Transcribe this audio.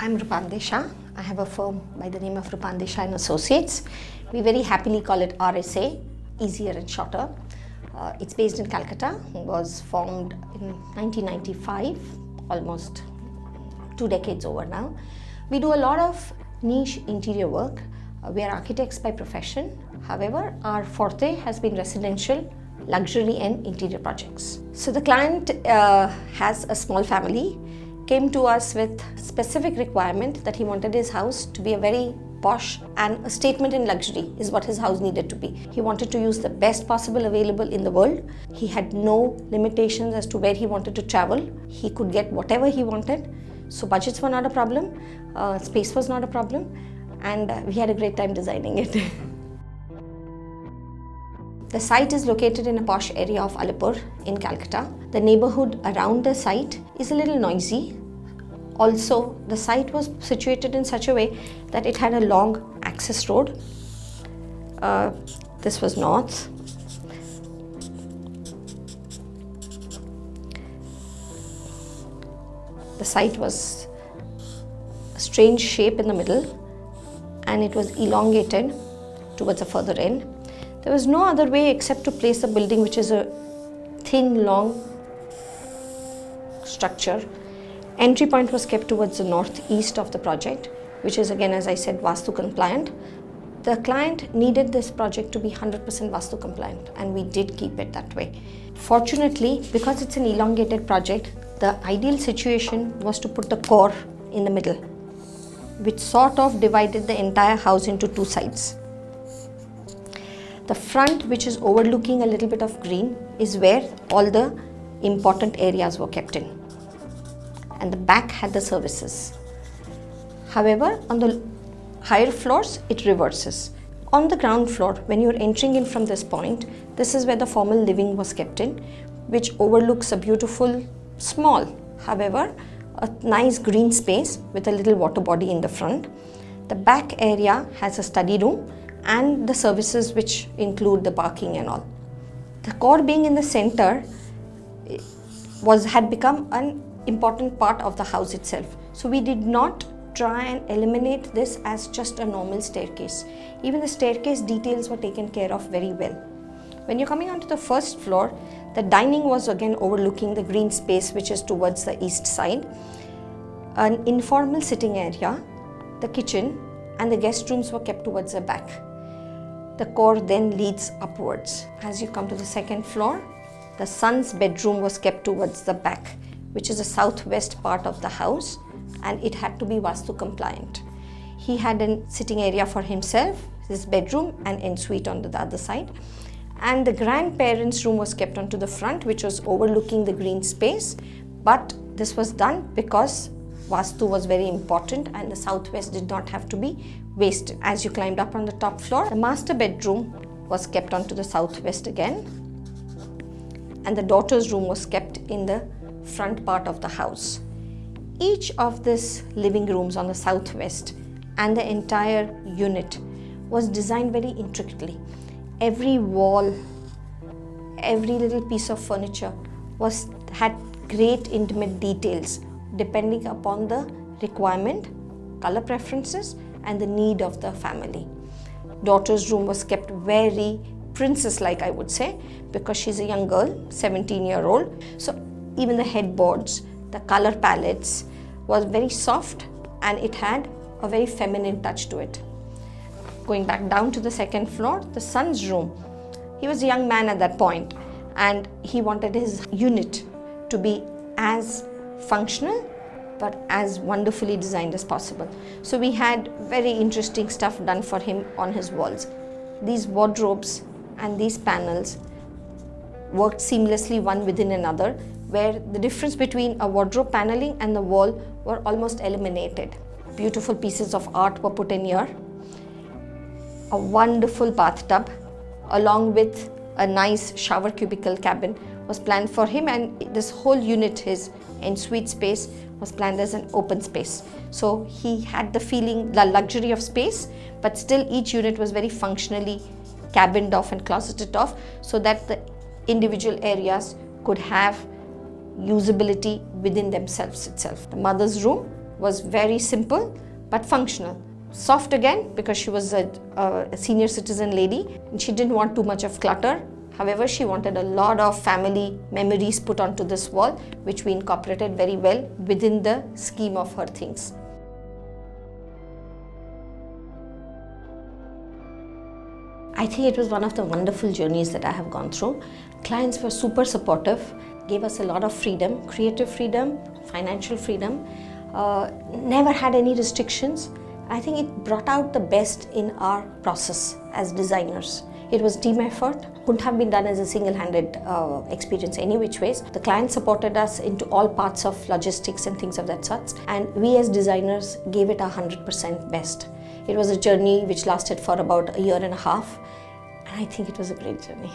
I'm Rupande Shah. I have a firm by the name of Rupande Shah and Associates. We very happily call it RSA, easier and shorter. It's based in Calcutta, was formed in 1995, almost 2 decades over now. We do a lot of niche interior work. We are architects by profession. However, our forte has been residential, luxury and interior projects. So the client has a small family, came to us with specific requirement that he wanted his house to be a very posh and a statement in luxury is what his house needed to be. He wanted to use the best possible available in the world. He had no limitations as to where he wanted to travel. He could get whatever he wanted. So budgets were not a problem, space was not a problem, and we had a great time designing it. The site is located in a posh area of Alipore in Calcutta. The neighborhood around the site is a little noisy. Also, the site was situated in such a way that it had a long access road. This was north. The site was a strange shape in the middle and it was elongated towards the further end. There was no other way except to place the building, which is a thin, long structure. Entry point was kept towards the northeast of the project, which is again, as I said, Vastu compliant. The client needed this project to be 100% Vastu compliant, and we did keep it that way. Fortunately, because it's an elongated project, the ideal situation was to put the core in the middle, which sort of divided the entire house into two sides. The front, which is overlooking a little bit of green, is where all the important areas were kept in. And the back had the services. However, on the higher floors, it reverses. On the ground floor, when you're entering in from this point, this is where the formal living was kept in, which overlooks a beautiful, small, however, a nice green space with a little water body in the front. The back area has a study room and the services which include the parking and all. The core being in the center had become an important part of the house itself. So we did not try and eliminate this as just a normal staircase. Even the staircase details were taken care of very well. When you're coming onto the first floor, the dining was again overlooking the green space which is towards the east side. An informal sitting area, the kitchen and the guest rooms were kept towards the back. The core then leads upwards. As you come to the second floor, the son's bedroom was kept towards the back, which is the southwest part of the house, and it had to be Vastu compliant. He had a sitting area for himself, his bedroom and ensuite on the other side. And the grandparents' room was kept onto the front, which was overlooking the green space. But this was done because Vastu was very important and the southwest did not have to be wasted. As you climbed up on the top floor, the master bedroom was kept onto the southwest again, and the daughter's room was kept in the front part of the house. Each of these living rooms on the southwest and the entire unit was designed very intricately. Every wall, every little piece of furniture had great intimate details depending upon the requirement, color preferences and the need of the family. Daughter's room was kept very princess-like, I would say, because she's a young girl, 17-year-old. So even the headboards, the color palettes was very soft and it had a very feminine touch to it. Going back down to the second floor, the son's room. He was a young man at that point and he wanted his unit to be as functional but as wonderfully designed as possible. So we had very interesting stuff done for him on his walls. These wardrobes and these panels worked seamlessly one within another, where the difference between a wardrobe paneling and the wall were almost eliminated. Beautiful pieces of art were put in here. A wonderful bathtub along with a nice shower cubicle cabin was planned for him, and this whole unit, his ensuite space, was planned as an open space. So he had the feeling, the luxury of space, but still each unit was very functionally cabined off and closeted off so that the individual areas could have usability within themselves itself. The mother's room was very simple but functional. Soft again because she was a senior citizen lady and she didn't want too much of clutter. However, she wanted a lot of family memories put onto this wall, which we incorporated very well within the scheme of her things. I think it was one of the wonderful journeys that I have gone through. Clients were super supportive, gave us a lot of freedom, creative freedom, financial freedom, never had any restrictions. I think it brought out the best in our process as designers. It was team effort, couldn't have been done as a single-handed experience any which ways. The client supported us into all parts of logistics and things of that sort, and we as designers gave it 100% best. It was a journey which lasted for about a year and a half, and I think it was a great journey.